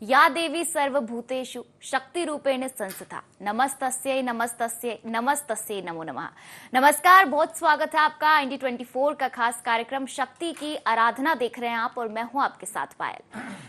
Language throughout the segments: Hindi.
या देवी सर्वभूतेषु शक्ति रूपेण संस्थिता नमस्तस्यै नमस्तस्यै नमस्तस्यै नमो नमः। नमस्कार, बहुत स्वागत है आपका इंडी 24 का खास कार्यक्रम शक्ति की आराधना देख रहे हैं आप और मैं हूं आपके साथ पायल।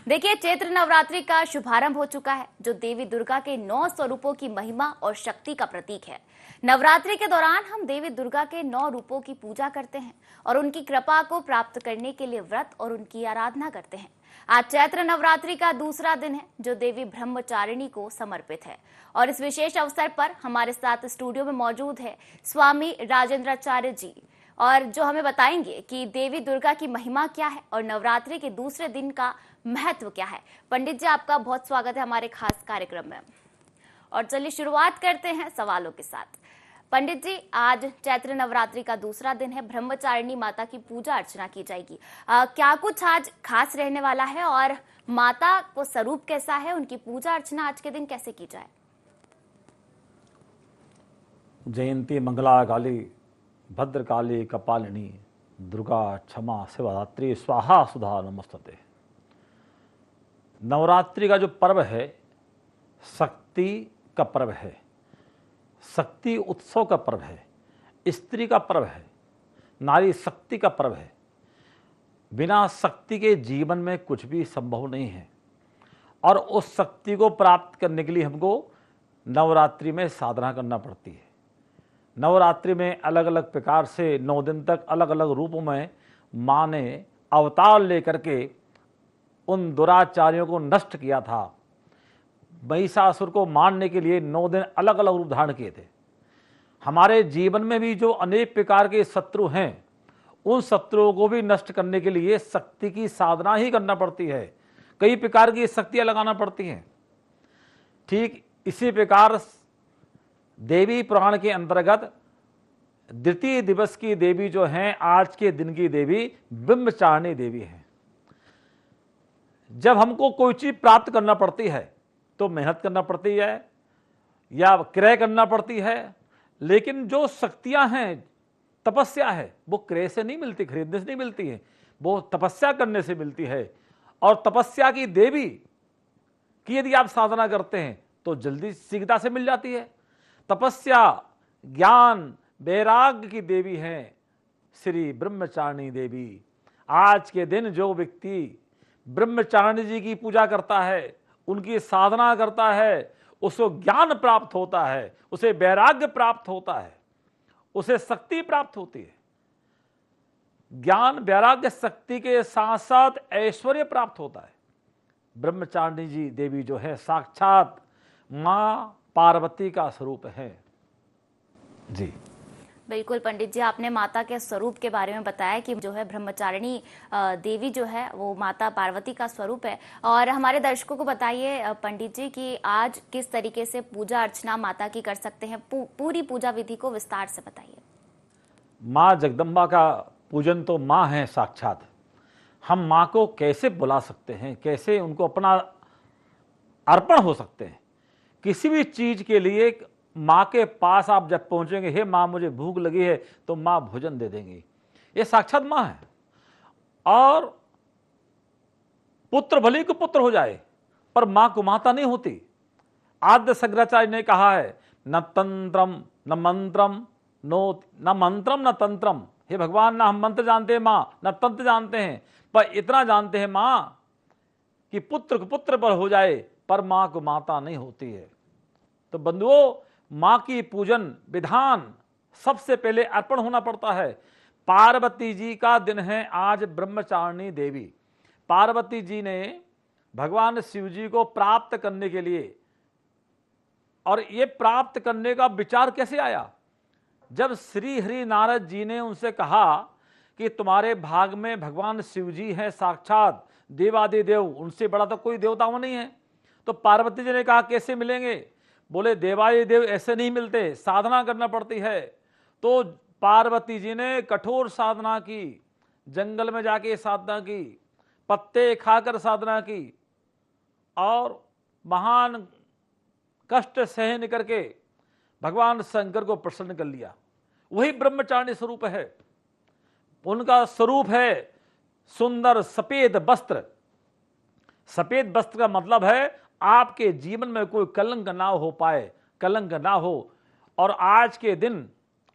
देखिए, चैत्र नवरात्रि का शुभारंभ हो चुका है जो देवी दुर्गा के 9 स्वरूपों की महिमा और शक्ति का प्रतीक है। नवरात्रि के दौरान हम देवी दुर्गा के 9 रूपों की पूजा करते हैं और उनकी कृपा को प्राप्त करने के लिए व्रत और उनकी आराधना करते हैं। आज चैत्र नवरात्रि का दूसरा दिन है जो देवी ब्रह्मचारिणी को समर्पित है और इस विशेष अवसर पर हमारे साथ स्टूडियो में मौजूद है स्वामी राजेंद्राचार्य जी और जो हमें बताएंगे कि देवी दुर्गा की महिमा क्या है और नवरात्रि के दूसरे दिन का महत्व क्या है। पंडित जी, आपका बहुत स्वागत है हमारे खास कार्यक्रम में और चलिए शुरुआत करते हैं सवालों के साथ। पंडित जी, आज चैत्र नवरात्रि का दूसरा दिन है, ब्रह्मचारिणी माता की पूजा अर्चना की जाएगी। क्या कुछ आज खास रहने वाला है और माता को स्वरूप कैसा है, उनकी पूजा अर्चना आज के दिन कैसे की जाए? जयंती मंगला काली भद्रकाली कपालिनी दुर्गा क्षमा शिवरात्रि स्वाहा सुधा नमस्तते। नवरात्रि का जो पर्व है शक्ति का पर्व है, शक्ति उत्सव का पर्व है, स्त्री का पर्व है, नारी शक्ति का पर्व है। बिना शक्ति के जीवन में कुछ भी संभव नहीं है और उस शक्ति को प्राप्त करने के लिए हमको नवरात्रि में साधना करना पड़ती है। नवरात्रि में अलग अलग प्रकार से 9 दिन तक अलग अलग रूपों में माँ ने अवतार लेकर के उन दुराचारियों को नष्ट किया था। महिषासुर को मारने के लिए 9 दिन अलग अलग रूप धारण किए थे। हमारे जीवन में भी जो अनेक प्रकार के शत्रु हैं उन शत्रुओं को भी नष्ट करने के लिए शक्ति की साधना ही करना पड़ती है, कई प्रकार की शक्तियां लगाना पड़ती हैं। ठीक इसी प्रकार देवी पुराण के अंतर्गत द्वितीय दिवस की देवी जो हैं, आज के दिन की देवी ब्रह्मचारिणी देवी हैं। जब हमको कोई चीज प्राप्त करना पड़ती है तो मेहनत करना पड़ती है या क्रय करना पड़ती है, लेकिन जो शक्तियां हैं, तपस्या है, वो क्रय से नहीं मिलती, खरीदने से नहीं मिलती है, वो तपस्या करने से मिलती है। और तपस्या की देवी की यदि आप साधना करते हैं तो जल्दी शीघ्रता से मिल जाती है। तपस्या ज्ञान वैराग्य की देवी हैं श्री ब्रह्मचारिणी देवी। आज के दिन जो व्यक्ति ब्रह्मचारिणी जी की पूजा करता है, उनकी साधना करता है, उसको ज्ञान प्राप्त होता है, उसे वैराग्य प्राप्त होता है, उसे शक्ति प्राप्त होती है। ज्ञान वैराग्य शक्ति के साथ साथ ऐश्वर्य प्राप्त होता है। ब्रह्मचारिणी जी देवी जो है साक्षात मां पार्वती का स्वरूप है। जी बिल्कुल पंडित जी, आपने माता के स्वरूप के बारे में बताया कि जो है ब्रह्मचारिणी देवी जो है वो माता पार्वती का स्वरूप है। और हमारे दर्शकों को बताइए पंडित जी कि आज किस तरीके से पूजा अर्चना माता की कर सकते हैं, पूरी पूजा विधि को विस्तार से बताइए। माँ जगदम्बा का पूजन तो माँ है साक्षात। हम माँ को कैसे बुला सकते हैं, कैसे उनको अपना अर्पण हो सकते हैं। किसी भी चीज के लिए माँ के पास आप जब पहुंचेंगे, हे माँ मुझे भूख लगी है, तो माँ भोजन दे देंगी। ये साक्षात माँ है। और पुत्र भले को पुत्र हो जाए पर माँ को माता नहीं होती। आद्य शंकराचार्य ने कहा है, न तंत्रम न मंत्रम नो न मंत्रम न तंत्रम। हे भगवान, ना हम मंत्र जानते हैं माँ, न तंत्र जानते हैं, पर इतना जानते हैं माँ कि पुत्र को पुत्र पर हो जाए पर माँ को माता नहीं होती है। तो बंधुओं, मां की पूजन विधान सबसे पहले अर्पण होना पड़ता है। पार्वती जी का दिन है आज ब्रह्मचारिणी देवी। पार्वती जी ने भगवान शिव जी को प्राप्त करने के लिए, और ये प्राप्त करने का विचार कैसे आया, जब श्री हरि नारद जी ने उनसे कहा कि तुम्हारे भाग में भगवान शिव जी हैं साक्षात देवादिदेव, उनसे बड़ा तो कोई देवता नहीं है। तो पार्वती जी ने कहा कैसे मिलेंगे? बोले देवादिदेव ऐसे नहीं मिलते, साधना करना पड़ती है। तो पार्वती जी ने कठोर साधना की, जंगल में जाके साधना की, पत्ते खाकर साधना की और महान कष्ट सहन करके भगवान शंकर को प्रसन्न कर लिया। वही ब्रह्मचारिणी स्वरूप है। उनका स्वरूप है सुंदर सफेद वस्त्र, सफेद वस्त्र का मतलब है आपके जीवन में कोई कलंक ना हो पाए, कलंक ना हो। और आज के दिन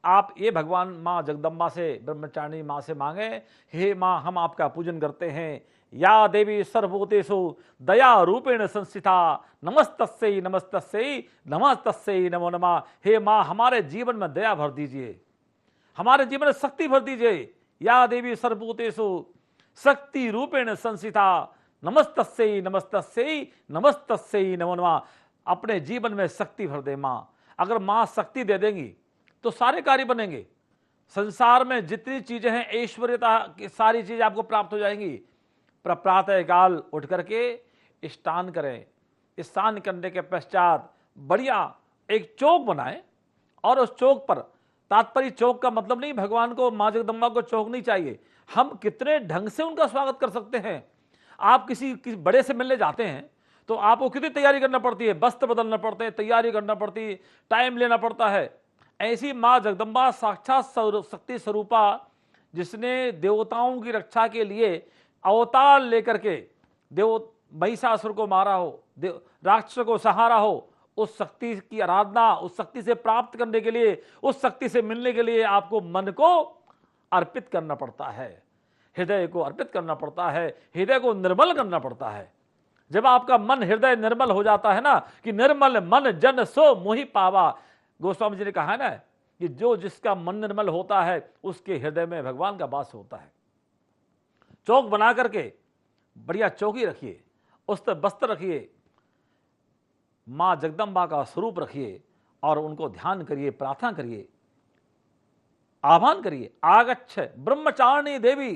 आप ये भगवान माँ जगदम्बा से, ब्रह्मचारिणी माँ से मांगे, हे माँ हम आपका पूजन करते हैं, या देवी सर्वभूतेषु दया रूपेण संस्थिता नमस्तस्यै नमस्तस्यै नमस्तस्यै नमो नमः। हे माँ हमारे जीवन में दया भर दीजिए, हमारे जीवन में शक्ति भर दीजिए। या देवी सर्वभूतेषु शक्ति रूपेण संस्थिता नमस्तस्यै नमस्तस्यै नमस्तस्यै नमो नमः। अपने जीवन में शक्ति भर दे माँ। अगर माँ शक्ति दे देंगी तो सारे कार्य बनेंगे। संसार में जितनी चीजें हैं, ऐश्वर्यता की सारी चीजें आपको प्राप्त हो जाएंगी। प्रातः काल उठ करके स्नान करें। स्नान करने के पश्चात बढ़िया एक चौक बनाएं और उस चौक पर, तात्पर्य चौक का मतलब नहीं भगवान को, माँ जगदम्बा को चौक नहीं चाहिए। हम कितने ढंग से उनका स्वागत कर सकते हैं। आप किसी बड़े से मिलने जाते हैं तो आपको कितनी तैयारी करना पड़ती है, वस्त्र बदलना पड़ते हैं, तैयारी करना पड़ती है, टाइम लेना पड़ता है। ऐसी माँ जगदम्बा साक्षात शक्ति स्वरूपा, जिसने देवताओं की रक्षा के लिए अवतार लेकर के देव महिषासुर को मारा हो, राक्षस को सहारा हो, उस शक्ति की आराधना, उस शक्ति से प्राप्त करने के लिए, उस शक्ति से मिलने के लिए आपको मन को अर्पित करना पड़ता है, हृदय को अर्पित करना पड़ता है, हृदय को निर्मल करना पड़ता है। जब आपका मन हृदय निर्मल हो जाता है ना, कि निर्मल मन जन सो मोहि पावा, गोस्वामी जी ने कहा है ना कि जो जिसका मन निर्मल होता है उसके हृदय में भगवान का वास होता है। चौक बना करके बढ़िया चौकी रखिए, उस पर वस्त्र रखिए, मां जगदम्बा का स्वरूप रखिए और उनको ध्यान करिए, प्रार्थना करिए, आह्वान करिए। आगच्छ ब्रह्मचारिणी देवी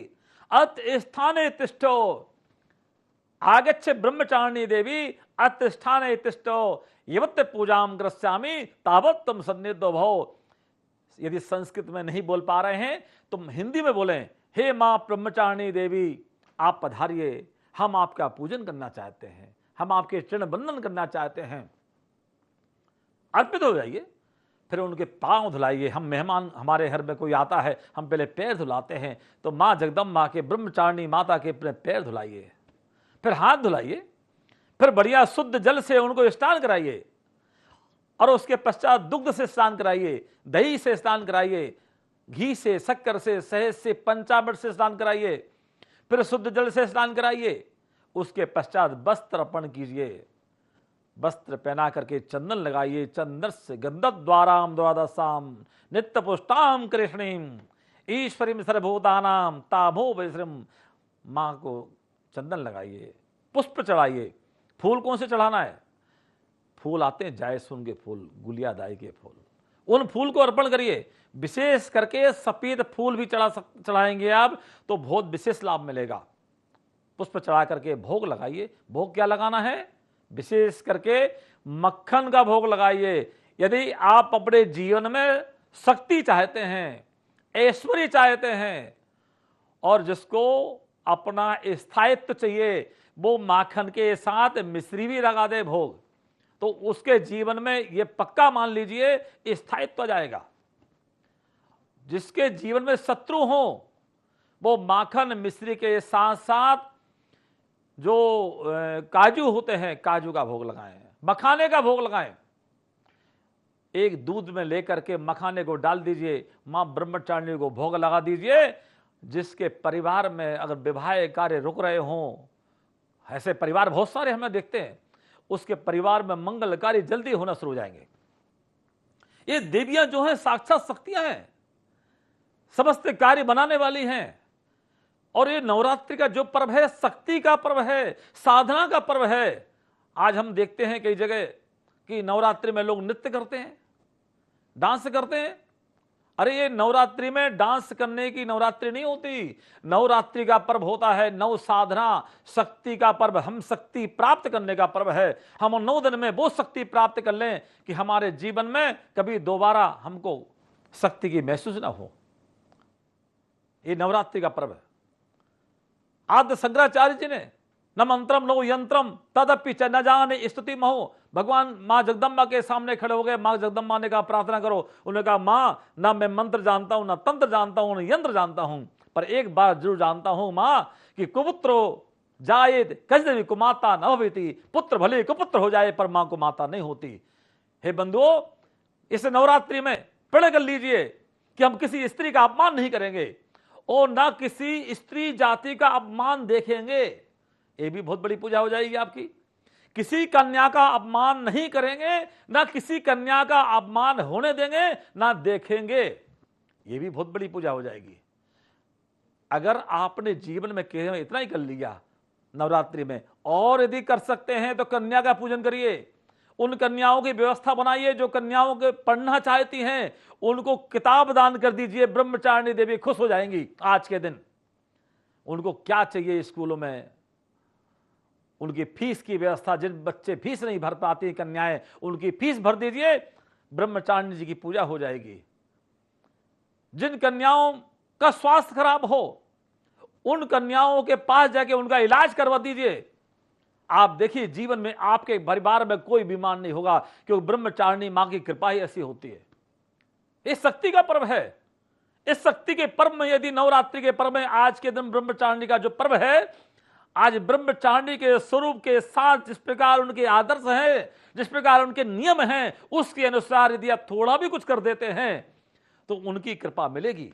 अत स्थाने तिष्ठो, आगच्छ ब्रह्मचारिणी देवी अत स्थाने तिष्ठो, यवत् पूजाम ग्रस्यामि तावत् तुम सन्निधो भव। यदि संस्कृत में नहीं बोल पा रहे हैं तो हिंदी में बोलें, हे मां ब्रह्मचारिणी देवी आप पधारिए, हम आपका पूजन करना चाहते हैं, हम आपके चरण बंदन करना चाहते हैं। अर्पित हो जाइए, फिर उनके पांव धुलाइए। हम मेहमान, हमारे घर में कोई आता है हम पहले पैर धुलाते हैं, तो मां जगदम्बा के, ब्रह्मचारिणी माता के पैर धुलाइए, फिर हाथ धुलाइए, फिर बढ़िया शुद्ध जल से उनको स्नान कराइए और उसके पश्चात दुग्ध से स्नान कराइए, दही से स्नान कराइए, घी से, शक्कर से, शहद से, पंचामृत से स्नान कराइए, फिर शुद्ध जल से स्नान कराइए। उसके पश्चात वस्त्र अर्पण कीजिए, वस्त्र पहना करके चंदन लगाइए। चंदन से गंधद्वाराम द्वादशाम नित्य पुष्टाम कृष्णीम ईश्वरीम सर्वभूतानाम ताभो वैश्रम। मां को चंदन लगाइए, पुष्प चढ़ाइए। फूल कौन से चढ़ाना है? फूल आते हैं जायसुन के फूल, गुलियादाई के फूल, उन फूल को अर्पण करिए। विशेष करके सफेद फूल भी चढ़ाएंगे आप तो बहुत विशेष लाभ मिलेगा। पुष्प चढ़ा करके भोग लगाइए। भोग क्या लगाना है? विशेष करके मक्खन का भोग लगाइए। यदि आप अपने जीवन में शक्ति चाहते हैं, ऐश्वर्य चाहते हैं और जिसको अपना स्थायित्व चाहिए, वो माखन के साथ मिश्री भी लगा दे भोग, तो उसके जीवन में ये पक्का मान लीजिए स्थायित्व आ जाएगा। जिसके जीवन में शत्रु हो वो माखन मिश्री के साथ साथ जो काजू होते हैं, काजू का भोग लगाएं, मखाने का भोग लगाएं। एक दूध में लेकर के मखाने को डाल दीजिए, मां ब्रह्मचारिणी को भोग लगा दीजिए। जिसके परिवार में अगर विवाह कार्य रुक रहे हों, ऐसे परिवार बहुत सारे हमें देखते हैं, उसके परिवार में मंगल कार्य जल्दी होना शुरू हो जाएंगे। ये देवियां जो हैं साक्षात शक्तियां हैं, समस्त कार्य बनाने वाली हैं। और ये नवरात्रि का जो पर्व है शक्ति का पर्व है, साधना का पर्व है। आज हम देखते हैं कई जगह कि नवरात्रि में लोग नृत्य करते हैं, डांस करते हैं। अरे ये नवरात्रि में डांस करने की नवरात्रि नहीं होती। नवरात्रि का पर्व होता है नव साधना, शक्ति का पर्व। हम शक्ति प्राप्त करने का पर्व है। हम 9 दिन में वो शक्ति प्राप्त कर लें कि हमारे जीवन में कभी दोबारा हमको शक्ति की महसूस ना हो। ये नवरात्रि का पर्व है। आद्य शंकराचार्य जी ने न मंत्रम नो यंत्रम तदपि च न जाने स्तुति महो, भगवान मां जगदम्बा के सामने खड़े हो गए। मां जगदम्बा ने कहा प्रार्थना करो। उन्होंने कहा मां, ना मैं मंत्र जानता हूं, ना तंत्र जानता हूं, ना यंत्र जानता हूं, पर एक बात जरूर जानता हूं मां कि कुपुत्रो जायेत कजदेवी कुमाता न होती, पुत्र भले कुपुत्र हो जाए पर मां को माता नहीं होती। हे बंधुओं, इस नवरात्रि में प्रण कर लीजिए कि हम किसी स्त्री का अपमान नहीं करेंगे और ना किसी स्त्री जाति का अपमान देखेंगे। ये भी बहुत बड़ी पूजा हो जाएगी आपकी। किसी कन्या का अपमान नहीं करेंगे, ना किसी कन्या का अपमान होने देंगे, ना देखेंगे। ये भी बहुत बड़ी पूजा हो जाएगी। अगर आपने जीवन में केवल इतना ही कर लिया नवरात्रि में, और यदि कर सकते हैं तो कन्या का पूजन करिए। उन कन्याओं की व्यवस्था बनाइए जो कन्याओं के पढ़ना चाहती हैं, उनको किताब दान कर दीजिए। ब्रह्मचारिणी देवी खुश हो जाएंगी आज के दिन। उनको क्या चाहिए स्कूलों में, उनकी फीस की व्यवस्था, जिन बच्चे फीस नहीं भर पाती कन्याएं, उनकी फीस भर दीजिए। ब्रह्मचारिणी जी की पूजा हो जाएगी। जिन कन्याओं का स्वास्थ्य खराब हो, उन कन्याओं के पास जाके उनका इलाज करवा दीजिए। आप देखिए जीवन में आपके परिवार में कोई बीमार नहीं होगा, क्योंकि ब्रह्मचारिणी मां की कृपा ही ऐसी होती है। इस शक्ति का पर्व है। इस शक्ति के पर्व में, यदि नवरात्रि के पर्व में आज के दिन ब्रह्मचारिणी का जो पर्व है, आज ब्रह्मचारिणी के स्वरूप के साथ जिस प्रकार उनके आदर्श हैं, जिस प्रकार उनके नियम हैं, उसके अनुसार यदि आप थोड़ा भी कुछ कर देते हैं तो उनकी कृपा मिलेगी।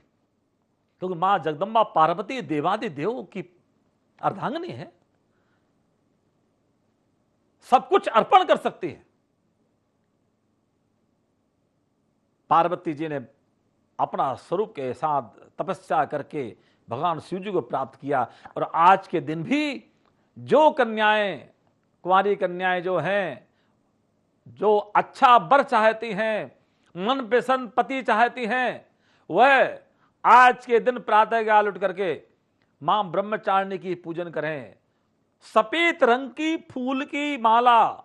क्योंकि मां जगदम्बा पार्वती देवादि देवों की अर्धांगिनी है, सब कुछ अर्पण कर सकती है। पार्वती जी ने अपना स्वरूप के साथ तपस्या करके भगवान शिव जी को प्राप्त किया। और आज के दिन भी जो कन्याएं, कुंवारी कन्याएं जो हैं, जो अच्छा वर चाहती हैं, मन पसंद पति चाहती हैं, वह आज के दिन प्रातःकाल उठ करके मां ब्रह्मचारिणी की पूजन करें। सफेद रंग की फूल की माला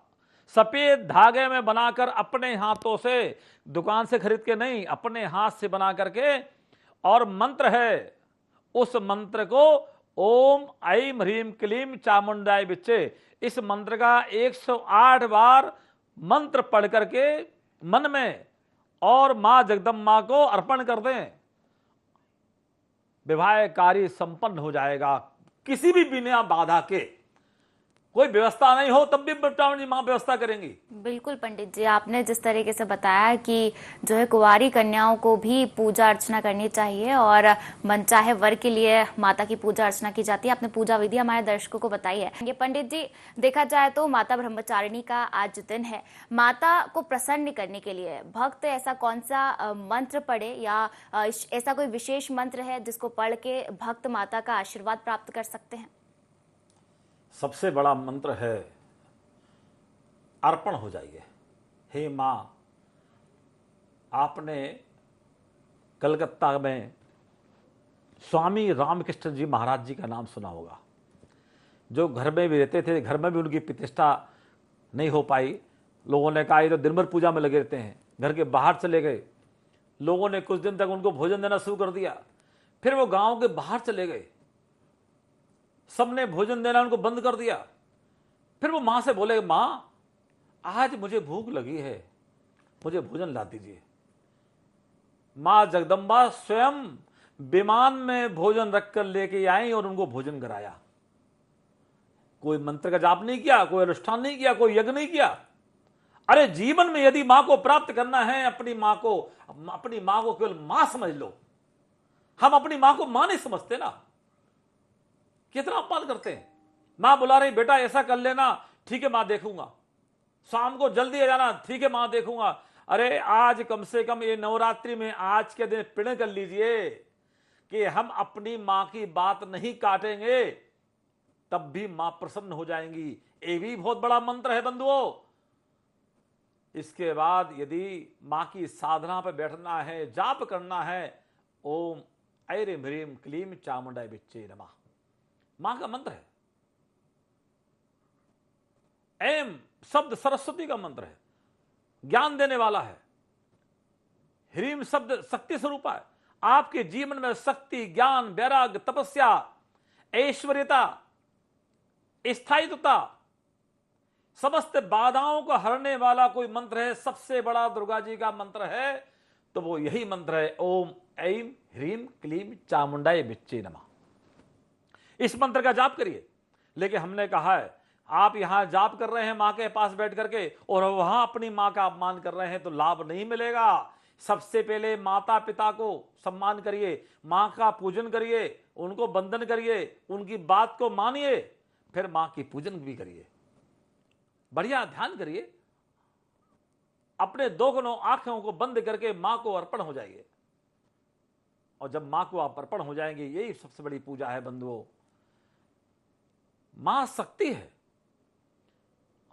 सफेद धागे में बनाकर अपने हाथों से, दुकान से खरीद के नहीं, अपने हाथ से बना करके, और मंत्र है, उस मंत्र को ओम ऐं ह्रीं क्लीं चामुंडाय विच्चे, इस मंत्र का 108 बार मंत्र पढ़ करके मन में और मां जगदम्बा को अर्पण कर दें। विवाह कार्य संपन्न हो जाएगा किसी भी बिना बाधा के। कोई व्यवस्था नहीं हो तब भी ब्रह्मचारिणी मां व्यवस्था करेंगी। बिल्कुल पंडित जी, आपने जिस तरीके से बताया कि जो है कुंवारी कन्याओं को भी पूजा अर्चना करनी चाहिए और मनचाहे वर के लिए माता की पूजा अर्चना की जाती है, आपने पूजा विधि हमारे दर्शकों को बताई है। ये पंडित जी, देखा जाए तो माता ब्रह्मचारिणी का आज दिन है। माता को प्रसन्न करने के लिए भक्त ऐसा कौन सा मंत्र पढ़े, या ऐसा कोई विशेष मंत्र है जिसको पढ़ के भक्त माता का आशीर्वाद प्राप्त कर सकते हैं? सबसे बड़ा मंत्र है अर्पण हो जाइए। हे मां, आपने कलकत्ता में स्वामी रामकृष्ण जी महाराज जी का नाम सुना होगा, जो घर में भी रहते थे। घर में भी उनकी प्रतिष्ठा नहीं हो पाई। लोगों ने कहा ये तो दिन भर पूजा में लगे रहते हैं, घर के बाहर चले गए। लोगों ने कुछ दिन तक उनको भोजन देना शुरू कर दिया, फिर वो गांव के बाहर चले गए, सबने भोजन देना उनको बंद कर दिया। फिर वो मां से बोले, मां आज मुझे भूख लगी है, मुझे भोजन ला दीजिए। मां जगदम्बा स्वयं विमान में भोजन रखकर लेके आई और उनको भोजन कराया। कोई मंत्र का जाप नहीं किया, कोई अनुष्ठान नहीं किया, कोई यज्ञ नहीं किया। अरे जीवन में यदि मां को प्राप्त करना है, अपनी मां को केवल मां समझ लो। हम अपनी मां को मां नहीं समझते ना, कितना अपमान करते हैं। मां बुला रही, बेटा ऐसा कर लेना, ठीक है मां देखूंगा। शाम को जल्दी आ जाना, ठीक है मां देखूंगा। अरे आज कम से कम ये नवरात्रि में आज के दिन प्रण कर लीजिए कि हम अपनी मां की बात नहीं काटेंगे, तब भी मां प्रसन्न हो जाएंगी। ये भी बहुत बड़ा मंत्र है बंधुओं। इसके बाद यदि मां की साधना पर बैठना है, जाप करना है, ओम ऐं ह्रीं क्लीं चामुंडाय विच्चे नमः, मां का मंत्र है। ऐं शब्द सरस्वती का मंत्र है, ज्ञान देने वाला है। ह्रीम शब्द शक्ति स्वरूप है। आपके जीवन में शक्ति, ज्ञान, वैराग्य, तपस्या, ऐश्वर्यता, स्थायित्वता, समस्त बाधाओं को हरने वाला कोई मंत्र है, सबसे बड़ा दुर्गा जी का मंत्र है, तो वो यही मंत्र है, ओम ऐं ह्रीं क्लीं चामुंडाय विच्चे नमः। इस मंत्र का जाप करिए। लेकिन हमने कहा है आप यहां जाप कर रहे हैं मां के पास बैठ करके और वहां अपनी मां का अपमान कर रहे हैं तो लाभ नहीं मिलेगा। सबसे पहले माता पिता को सम्मान करिए, मां का पूजन करिए, उनको वंदन करिए, उनकी बात को मानिए, फिर मां की पूजन भी करिए। बढ़िया ध्यान करिए, अपने दोनों आंखों को बंद करके मां को अर्पण हो जाइए। और जब मां को आप अर्पण हो जाएंगे, यही सबसे बड़ी पूजा है बंधुओं। मां शक्ति है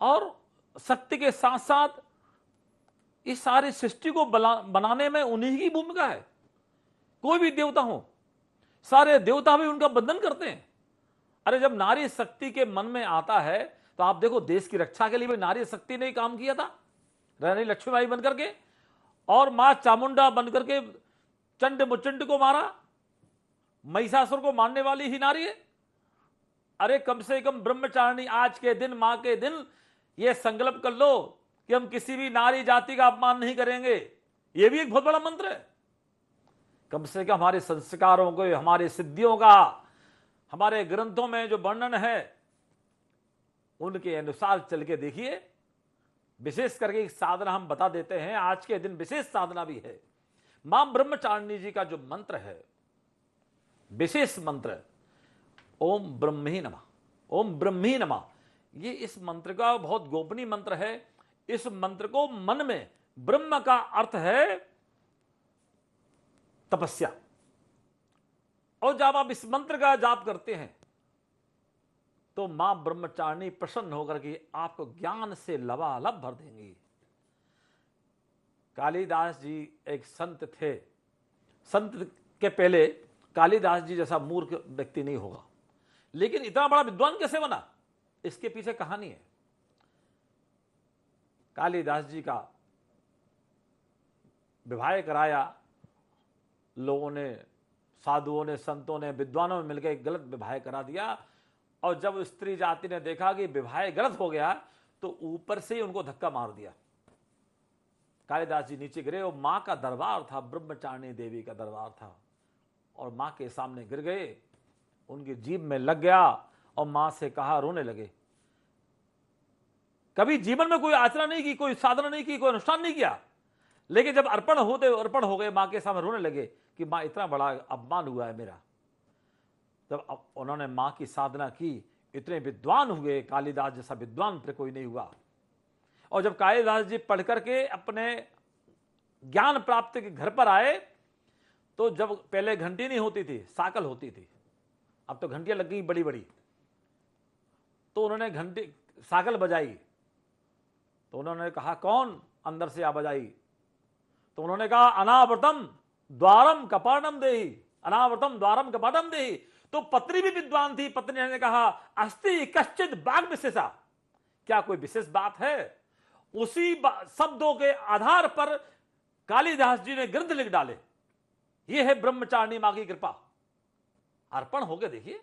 और शक्ति के साथ साथ इस सारी सृष्टि को बनाने में उन्हीं की भूमिका है। कोई भी देवता हो, सारे देवता भी उनका वंदन करते हैं। अरे जब नारी शक्ति के मन में आता है तो आप देखो, देश की रक्षा के लिए भी नारी शक्ति ने काम किया था, रानी लक्ष्मीबाई बनकर के, और मां चामुंडा बनकर के चंड मुचंड को मारा। महिषासुर को मारने वाली ही नारी है। अरे कम से कम ब्रह्मचारिणी आज के दिन, मां के दिन, यह संकल्प कर लो कि हम किसी भी नारी जाति का अपमान नहीं करेंगे। यह भी एक बहुत बड़ा मंत्र है। कम से कम हमारे संस्कारों को, हमारे सिद्धियों का, हमारे ग्रंथों में जो वर्णन है उनके अनुसार चल के देखिए। विशेष करके एक साधना हम बता देते हैं, आज के दिन विशेष साधना भी है। मां ब्रह्मचारिणी जी का जो मंत्र है, विशेष मंत्र, ओम ब्रह्मी नमः, ओम ब्रह्मी नमः। ये इस मंत्र का बहुत गोपनीय मंत्र है। इस मंत्र को मन में, ब्रह्म का अर्थ है तपस्या, और जब आप इस मंत्र का जाप करते हैं तो मां ब्रह्मचारिणी प्रसन्न होकर के आपको ज्ञान से लबालब भर देंगी। कालिदास जी एक संत थे। संत के पहले कालिदास जी जैसा मूर्ख व्यक्ति नहीं होगा, लेकिन इतना बड़ा विद्वान कैसे बना, इसके पीछे कहानी है। कालिदास जी का विवाह कराया लोगों ने, साधुओं ने, संतों ने, विद्वानों ने मिलकर एक गलत विवाह करा दिया। और जब स्त्री जाति ने देखा कि विवाह गलत हो गया तो ऊपर से ही उनको धक्का मार दिया। कालिदास जी नीचे गिरे और मां का दरबार था, ब्रह्मचारिणी देवी का दरबार था, और मां के सामने गिर गए। उनकी जीभ में लग गया और मां से कहा, रोने लगे। कभी जीवन में कोई आचरण नहीं की, कोई साधना नहीं की, कोई अनुष्ठान नहीं किया, लेकिन जब अर्पण हो गए मां के सामने, रोने लगे कि मां इतना बड़ा अपमान हुआ है मेरा। जब उन्होंने मां की साधना की, इतने विद्वान हुए, कालिदास जैसा विद्वान फिर कोई नहीं हुआ। और जब कालिदास जी पढ़ करके अपने ज्ञान प्राप्ति के घर पर आए तो जब पहले घंटी नहीं होती थी, साकल होती थी, अब तो घंटियां लग गई बड़ी बड़ी। तो उन्होंने घंटी साकल बजाई, तो उन्होंने कहा कौन, अंदर से आ बजाई। तो उन्होंने कहा अनावृतम द्वारम कपाटम देहि, अनावृतम द्वारम कपाटम देहि। तो पत्नी भी विद्वान थी, पत्नी ने कहा अस्ति कश्चित बाग विशेषा, क्या कोई विशेष बात है। उसी शब्दों के आधार पर कालिदास जी ने ग्रंथ लिख डाले। यह है ब्रह्मचारिणी मां की कृपा। अर्पण हो गए, देखिए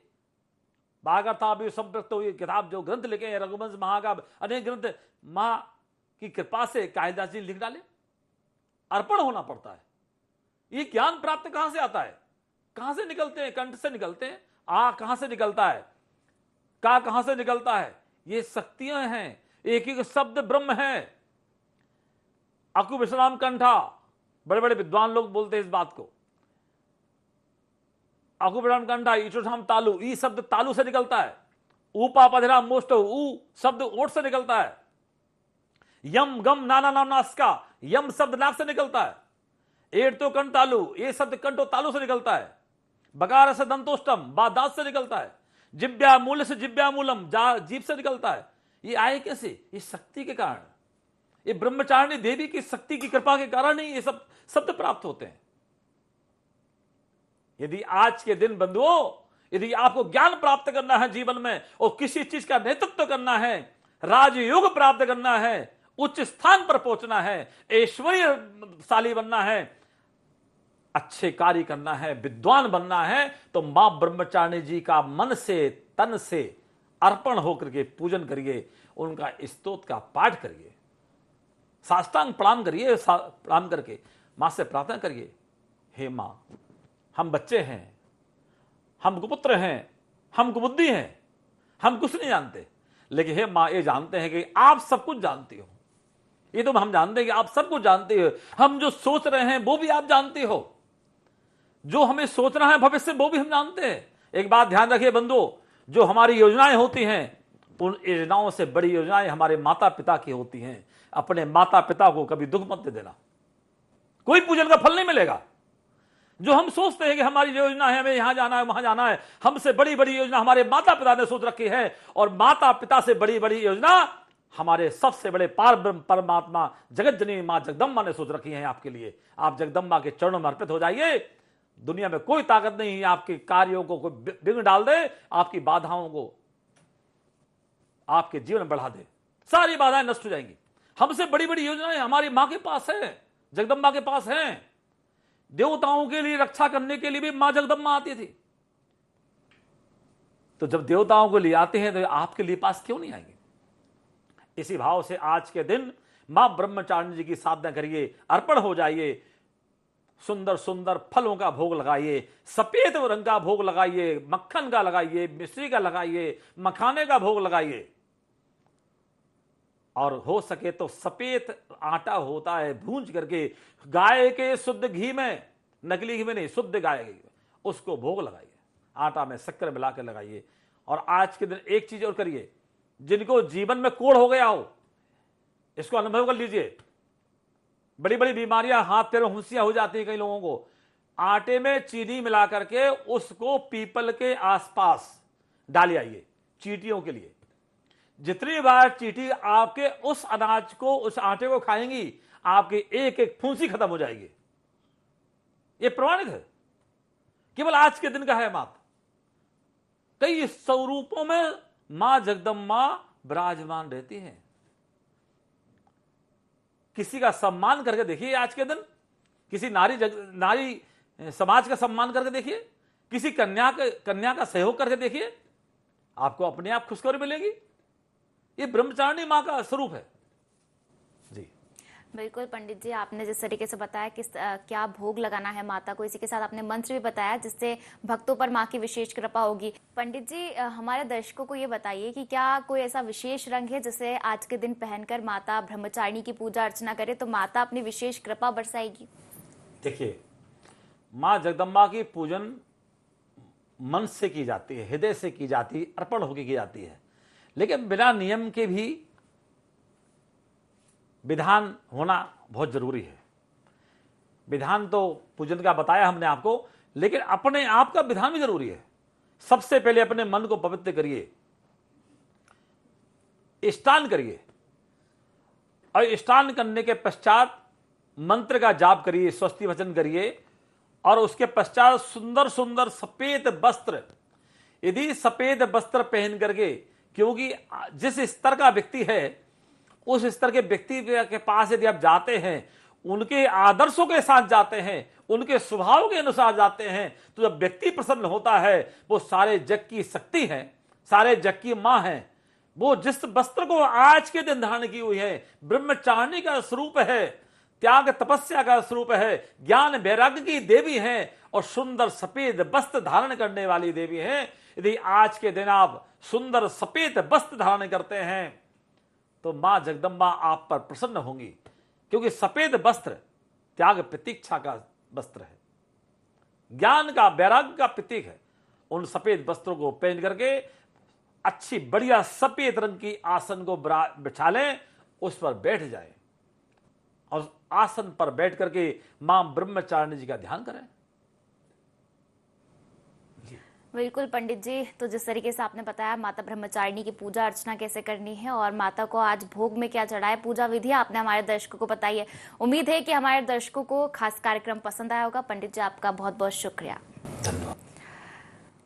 भागवताभि संपृक्त हुई किताब, जो ग्रंथ लिखे हैं, रघुवंश महाकाव्य, अनेक ग्रंथ मां की कृपा से कालिदास जी लिख डाले। अर्पण होना पड़ता है। ये ज्ञान प्राप्त कहां से आता है, कहां से निकलते हैं, कंठ से निकलते हैं, आ कहां से निकलता है, का कहां से निकलता है। ये शक्तियां हैं, एक एक शब्द ब्रह्म है। अकु विश्राम कंठा, बड़े बड़े विद्वान लोग बोलते हैं इस बात को। अकु विश्राम कंठा, ईशोधाम तालु, ई शब्द तालु से निकलता है। ऊपा पधरा मोष्ट, ऊ शब्द ओठ से निकलता है। यम गम नाना नाम नासका, यम शब्द नाक से निकलता है। एट तो कंठ तालु, ये शब्द कंठो तालु से निकलता है। बकार से दंतोष्टम, दांत से निकलता है। जिब्या मूल से जिब्या मूलम, जीभ से निकलता है। ये आए कैसे, ये शक्ति के कारण, ये ब्रह्मचारिणी देवी की शक्ति की कृपा के कारण ही ये सब शब्द प्राप्त होते हैं। यदि आज के दिन बंधुओं, यदि आपको ज्ञान प्राप्त करना है जीवन में, और किसी चीज का नेतृत्व करना है, राजयोग प्राप्त करना है, उच्च स्थान पर पहुंचना है, ऐश्वर्यशाली बनना है, अच्छे कार्य करना है, विद्वान बनना है, तो मां ब्रह्मचारिणी जी का मन से, तन से अर्पण होकर के पूजन करिए, उनका स्तोत्र का पाठ करिए, साष्टांग प्रणाम करिए, प्रणाम करके मां से प्रार्थना करिए, हे मां, हम बच्चे हैं, हम कुपुत्र हैं, हम कुबुद्धि हैं, हम कुछ नहीं जानते, लेकिन हे माँ ये जानते हैं कि आप सब कुछ जानती हो। ये तो हम जानते हैं कि आप सब कुछ जानते हो। हम जो सोच रहे हैं वो भी आप जानते हो, जो हमें सोचना है भविष्य वो भी हम जानते हैं। एक बात ध्यान रखिए बंधुओं, जो हमारी योजनाएं होती हैं उन योजनाओं से बड़ी योजनाएं हमारे माता पिता की होती हैं। अपने माता पिता को कभी दुख मत दे देना, कोई पूजन का फल नहीं मिलेगा। जो हम सोचते हैं कि हमारी योजना है, हमें यहां जाना है वहां जाना है, हमसे बड़ी बड़ी योजना हमारे माता पिता ने सोच रखी है, और माता पिता से बड़ी बड़ी योजना हमारे सबसे बड़े पार ब्रह्म परमात्मा जगत जननी मां जगदम्बा ने सोच रखी है आपके लिए। आप जगदम्बा के चरणों में अर्पित हो जाइए। दुनिया में कोई ताकत नहीं है आपके कार्यों को कोई विघ्न डाल दे, आपकी बाधाओं को आपके जीवन में बढ़ा दे, सारी बाधाएं नष्ट हो जाएंगी। हमसे बड़ी बड़ी योजनाएं हमारी मां के पास है, जगदम्बा के पास है। देवताओं के लिए रक्षा करने के लिए भी मां जगदम्बा आती थी। तो जब देवताओं को लिए आते हैं तो आपके लिए पास क्यों नहीं आएंगे? इसी भाव से आज के दिन मां ब्रह्मचारिणी जी की साधना करिए, अर्पण हो जाइए, सुंदर सुंदर फलों का भोग लगाइए, सफेद रंग का भोग लगाइए, मक्खन का लगाइए, मिश्री का लगाइए, मखाने का भोग लगाइए, और हो सके तो सफेद आटा होता है भूंज करके गाय के शुद्ध घी में, नकली घी में नहीं, शुद्ध गाय घी में उसको भोग लगाइए, आटा में शक्कर मिला कर लगाइए। और आज के दिन एक चीज और करिए, जिनको जीवन में कोढ़ हो गया हो इसको अनुभव कर लीजिए। बड़ी बड़ी बीमारियां हाथ पैर में हुंसियां हो जाती है कई लोगों को, आटे में चीनी मिला करके उसको पीपल के आसपास डाल आइए चींटियों के लिए। जितनी बार चींटी आपके उस अनाज को, उस आटे को खाएंगी, आपकी एक एक फुंसी खत्म हो जाएगी। यह प्रमाणित है, केवल आज के दिन का है मात्र। कई स्वरूपों में मां जगदम्बा विराजमान रहती हैं। किसी का सम्मान करके देखिए आज के दिन, किसी नारी समाज का सम्मान करके देखिए, किसी कन्या का सहयोग करके देखिए, आपको अपने आप खुशखबरी मिलेगी। ये ब्रह्मचारिणी मां का स्वरूप है जी। बिल्कुल पंडित जी, आपने जिस तरीके से बताया कि क्या भोग लगाना है माता को, इसी के साथ आपने मंत्र भी बताया जिससे भक्तों पर मां की विशेष कृपा होगी। पंडित जी, हमारे दर्शकों को ये बताइए कि क्या कोई ऐसा विशेष रंग है जिसे आज के दिन पहनकर माता ब्रह्मचारिणी की पूजा अर्चना करे तो माता अपनी विशेष कृपा बरसाएगी? देखिए, मां जगदम्बा की पूजन मन से की जाती है, हृदय से की जाती है, अर्पण होकर की जाती है, लेकिन बिना नियम के भी विधान होना बहुत जरूरी है। विधान तो पूजन का बताया हमने आपको, लेकिन अपने आप का विधान भी जरूरी है। सबसे पहले अपने मन को पवित्र करिए, स्नान करिए, और स्नान करने के पश्चात मंत्र का जाप करिए, स्वस्ति वचन करिए, और उसके पश्चात सुंदर सुंदर सफेद वस्त्र, यदि सफेद वस्त्र पहन करके, क्योंकि जिस स्तर का व्यक्ति है उस स्तर के व्यक्ति के पास यदि आप जाते हैं, उनके आदर्शों के साथ जाते हैं, उनके स्वभाव के अनुसार जाते हैं, तो जब व्यक्ति प्रसन्न होता है, वो सारे जग की शक्ति है, सारे जग की मां है। वो जिस वस्त्र को आज के दिन धारण की हुई है, ब्रह्मचारिणी का स्वरूप है, त्याग तपस्या का स्वरूप है, ज्ञान वैराग्य की देवी है, और सुंदर सफेद वस्त्र धारण करने वाली देवी है। यदि आज के दिन आप सुंदर सफेद वस्त्र धारण करते हैं तो मां जगदम्बा आप पर प्रसन्न होंगी, क्योंकि सफेद वस्त्र त्याग प्रतीक्षा का वस्त्र है, ज्ञान का वैराग्य का प्रतीक है। उन सफेद वस्त्रों को पहन करके अच्छी बढ़िया सफेद रंग की आसन को बिछा लें, उस पर बैठ जाएं, और आसन पर बैठ करके मां ब्रह्मचारिणी जी का ध्यान करें। बिल्कुल पंडित जी, तो जिस तरीके से आपने बताया माता ब्रह्मचारिणी की पूजा अर्चना कैसे करनी है और माता को आज भोग में क्या चढ़ाए, पूजा विधि आपने हमारे दर्शकों को बताई है। उम्मीद है कि हमारे दर्शकों को खास कार्यक्रम पसंद आया होगा। पंडित जी, आपका बहुत बहुत शुक्रिया, धन्यवाद।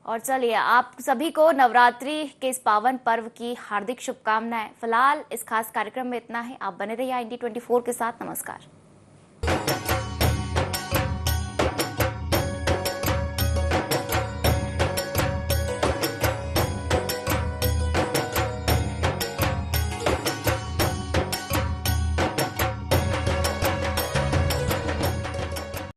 और चलिए, आप सभी को नवरात्रि के इस पावन पर्व की हार्दिक शुभकामनाएं। फिलहाल इस खास कार्यक्रम में इतना ही। आप बने रहिए IND24 के साथ। नमस्कार।